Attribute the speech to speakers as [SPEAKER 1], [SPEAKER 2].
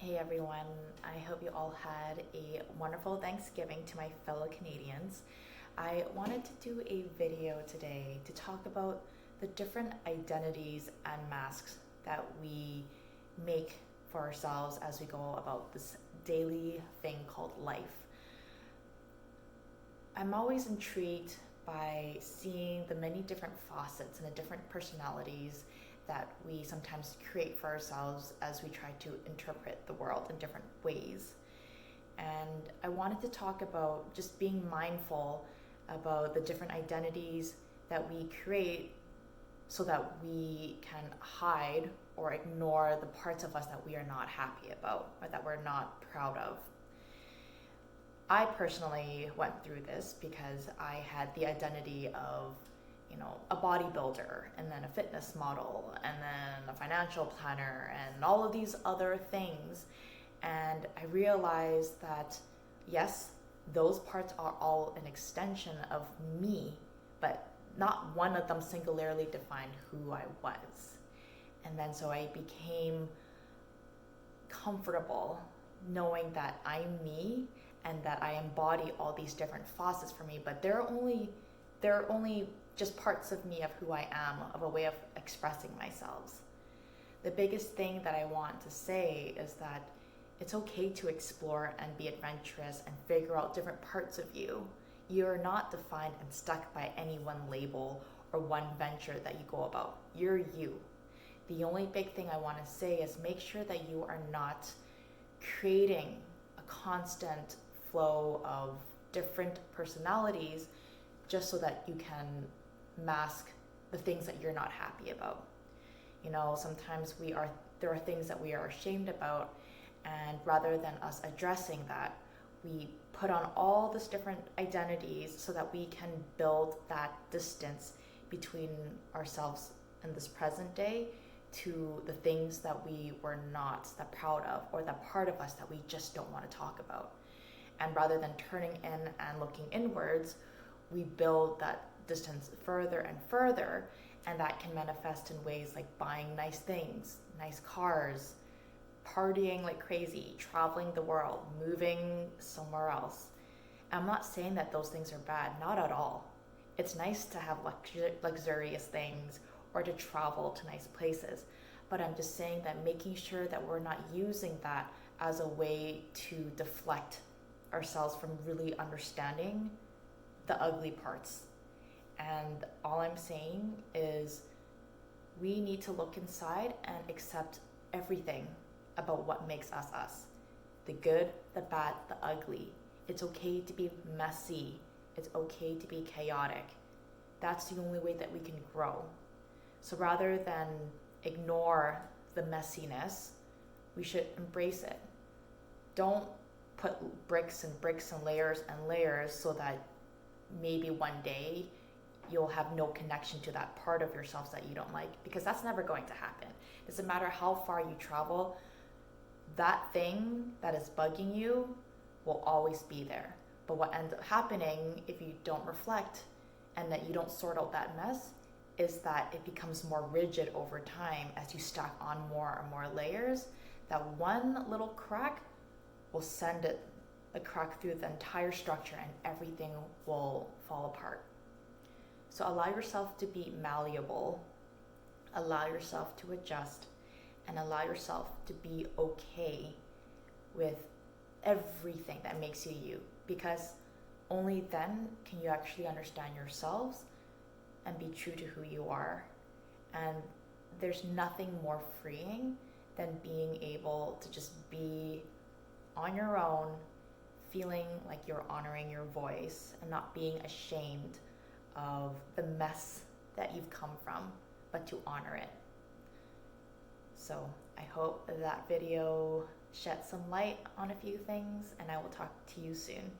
[SPEAKER 1] Hey everyone, I hope you all had a wonderful Thanksgiving. To my fellow Canadians, I wanted to do a video today to talk about the different identities and masks that we make for ourselves as we go about this daily thing called life. I'm always intrigued by seeing the many different facets and the different personalities that we sometimes create for ourselves as we try to interpret the world in different ways. And I wanted to talk about just being mindful about the different identities that we create so that we can hide or ignore the parts of us that we are not happy about or that we're not proud of. I personally went through this because I had the identity of a bodybuilder and then a fitness model and then a financial planner and all of these other things. And I realized that, yes, those parts are all an extension of me, but not one of them singularly defined who I was. And then so I became comfortable knowing that I'm me and that I embody all these different facets for me, but they're only just parts of me, of who I am, of a way of expressing myself. The biggest thing that I want to say is that it's okay to explore and be adventurous and figure out different parts of you. You're not defined and stuck by any one label or one venture that you go about. You're you. The only big thing I want to say is make sure that you are not creating a constant flow of different personalities just so that you can mask the things that you're not happy about. Sometimes there are things that we are ashamed about, and rather than us addressing that, we put on all these different identities so that we can build that distance between ourselves in this present day to the things that we were not that proud of, or that part of us that we just don't want to talk about. And rather than turning in and looking inwards, we build that distance further and further, and that can manifest in ways like buying nice things, nice cars, partying like crazy, traveling the world, moving somewhere else. I'm not saying that those things are bad, not at all. It's nice to have luxurious things or to travel to nice places, but I'm just saying that making sure that we're not using that as a way to deflect ourselves from really understanding the ugly parts. And all I'm saying is we need to look inside and accept everything about what makes us us. The good, the bad, the ugly. It's okay to be messy. It's okay to be chaotic. That's the only way that we can grow. So rather than ignore the messiness, we should embrace it. Don't put bricks and layers and layers so that maybe one day you'll have no connection to that part of yourself that you don't like, because that's never going to happen. It doesn't matter how far you travel, that thing that is bugging you will always be there. But what ends up happening if you don't reflect and that you don't sort out that mess is that it becomes more rigid over time as you stack on more and more layers. That one little crack will send a crack through the entire structure and everything will fall apart. So allow yourself to be malleable, allow yourself to adjust, and allow yourself to be okay with everything that makes you you, because only then can you actually understand yourselves and be true to who you are. And there's nothing more freeing than being able to just be on your own, feeling like you're honoring your voice and not being ashamed of the mess that you've come from, but to honor it. So I hope that video shed some light on a few things, and I will talk to you soon.